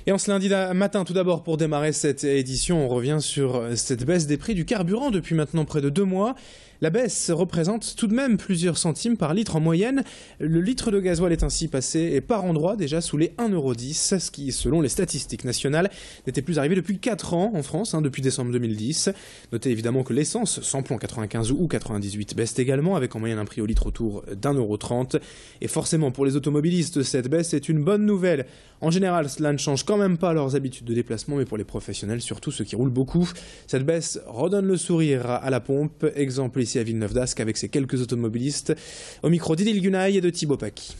Et en ce lundi matin, tout d'abord, pour démarrer cette édition, on revient sur cette baisse des prix du carburant depuis maintenant près de 2 mois. La baisse représente tout de même plusieurs centimes par litre en moyenne. Le litre de gasoil est ainsi passé, et par endroits, déjà sous les 1,10 €, ce qui, selon les statistiques nationales, n'était plus arrivé depuis 4 ans en France, depuis décembre 2010. Notez évidemment que l'essence, samplon 95 ou 98, baisse également, avec en moyenne un prix au litre autour d'1,30 €. Et forcément, pour les automobilistes, cette baisse est une bonne nouvelle. En général, cela ne change quand même pas leurs habitudes de déplacement, mais pour les professionnels, surtout ceux qui roulent beaucoup, cette baisse redonne le sourire à la pompe. Exemple ici à Villeneuve d'Ascq avec ses quelques automobilistes. Au micro d'Idil Gunaï et de Thibaut Paki.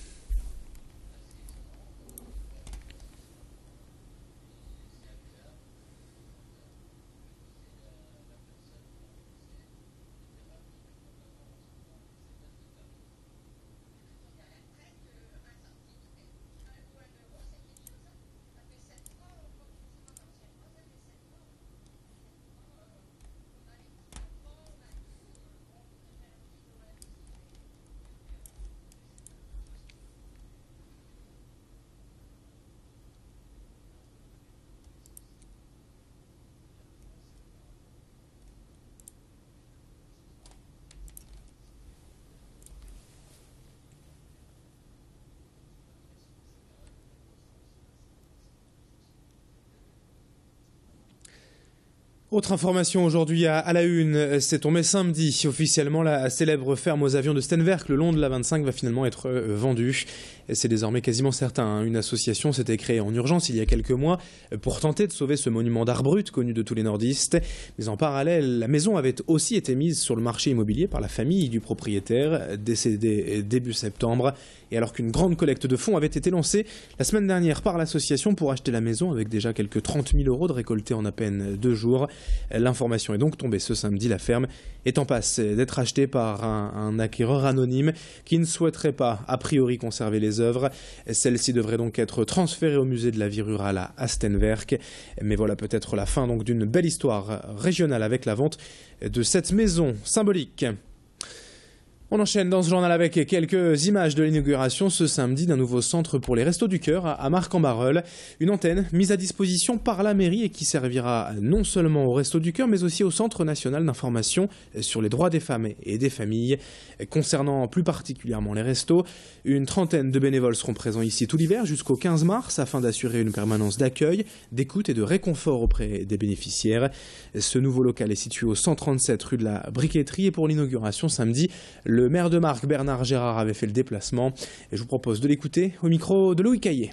Autre information aujourd'hui à la une, c'est tombé samedi. Officiellement, la célèbre ferme aux avions de Steenwerk, le long de la 25, va finalement être vendue. C'est désormais quasiment certain. Une association s'était créée en urgence il y a quelques mois pour tenter de sauver ce monument d'art brut connu de tous les nordistes. Mais en parallèle, la maison avait aussi été mise sur le marché immobilier par la famille du propriétaire, décédé début septembre. Et alors qu'une grande collecte de fonds avait été lancée la semaine dernière par l'association pour acheter la maison, avec déjà quelques 30 000 € de récoltés en à peine 2 jours. L'information est donc tombée ce samedi. La ferme est en passe d'être achetée par un acquéreur anonyme qui ne souhaiterait pas, a priori, conserver les œuvres. Celles-ci devraient donc être transférées au musée de la vie rurale à Steenwerk. Mais voilà peut-être la fin donc d'une belle histoire régionale avec la vente de cette maison symbolique. On enchaîne dans ce journal avec quelques images de l'inauguration ce samedi d'un nouveau centre pour les Restos du Cœur à Marcq-en-Barœul. Une antenne mise à disposition par la mairie et qui servira non seulement aux Restos du Cœur mais aussi au Centre national d'information sur les droits des femmes et des familles. Concernant plus particulièrement les restos, une trentaine de bénévoles seront présents ici tout l'hiver jusqu'au 15 mars afin d'assurer une permanence d'accueil, d'écoute et de réconfort auprès des bénéficiaires. Ce nouveau local est situé au 137 rue de la Briqueterie et pour l'inauguration samedi, le maire de Marcq, Bernard Gérard, avait fait le déplacement. Et je vous propose de l'écouter au micro de Loïc Caillé.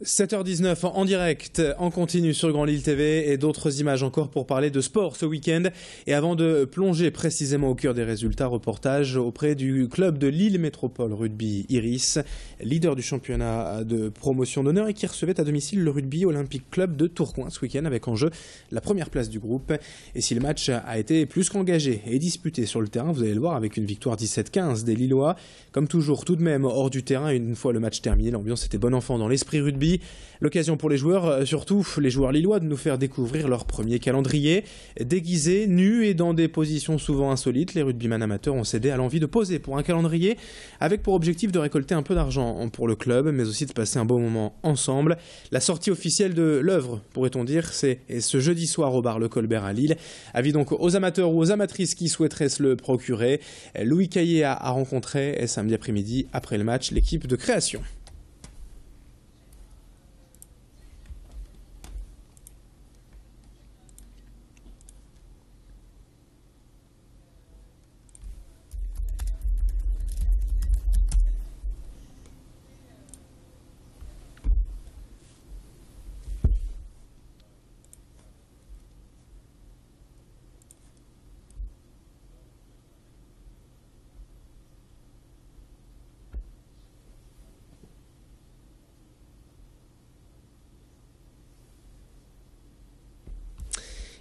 « 7h19 en direct, en continu sur Grand Lille TV et d'autres images encore pour parler de sport ce week-end. Et avant de plonger précisément au cœur des résultats, reportage auprès du club de Lille Métropole Rugby Iris, leader du championnat de promotion d'honneur et qui recevait à domicile le Rugby Olympique Club de Tourcoing ce week-end avec en jeu la première place du groupe. Et si le match a été plus qu'engagé et disputé sur le terrain, vous allez le voir avec une victoire 17-15 des Lillois. Comme toujours, tout de même hors du terrain, une fois le match terminé, l'ambiance était bon enfant dans l'esprit rugby. L'occasion pour les joueurs, surtout les joueurs lillois, de nous faire découvrir leur premier calendrier. Déguisés, nus et dans des positions souvent insolites, les rugbyman amateurs ont cédé à l'envie de poser pour un calendrier avec pour objectif de récolter un peu d'argent pour le club, mais aussi de passer un beau moment ensemble. La sortie officielle de l'œuvre, pourrait-on dire, c'est ce jeudi soir au bar Le Colbert à Lille. Avis donc aux amateurs ou aux amatrices qui souhaiteraient se le procurer. Louis Caillé a rencontré samedi après-midi, après le match, l'équipe de création.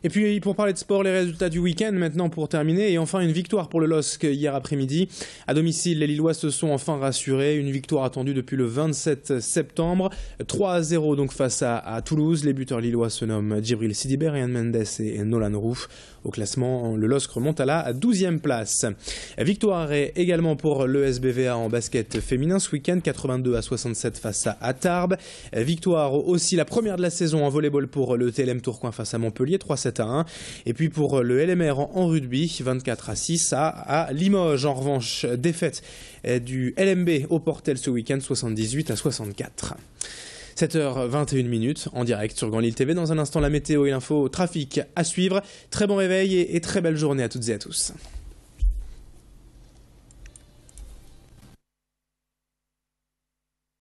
Et puis pour parler de sport, les résultats du week-end maintenant pour terminer, et enfin une victoire pour le LOSC hier après-midi. À domicile, les Lillois se sont enfin rassurés, une victoire attendue depuis le 27 septembre, 3-0 donc face à Toulouse. Les buteurs lillois se nomment Djibril Sidibé, Ryan Mendes et Nolan Roux. Au classement, le LOSC remonte à la 12e place. Victoire également pour le SBVA en basket féminin ce week-end, 82-67 face à Tarbes. Victoire aussi, la première de la saison en volleyball pour le TLM Tourcoing face à Montpellier, 3-7-1. Et puis pour le LMR en rugby, 24-6 à Limoges. En revanche, défaite du LMB au Portel ce week-end, 78-64. 7h21 en direct sur Grand Lille TV. Dans un instant, la météo et l'info trafic à suivre. Très bon réveil et très belle journée à toutes et à tous.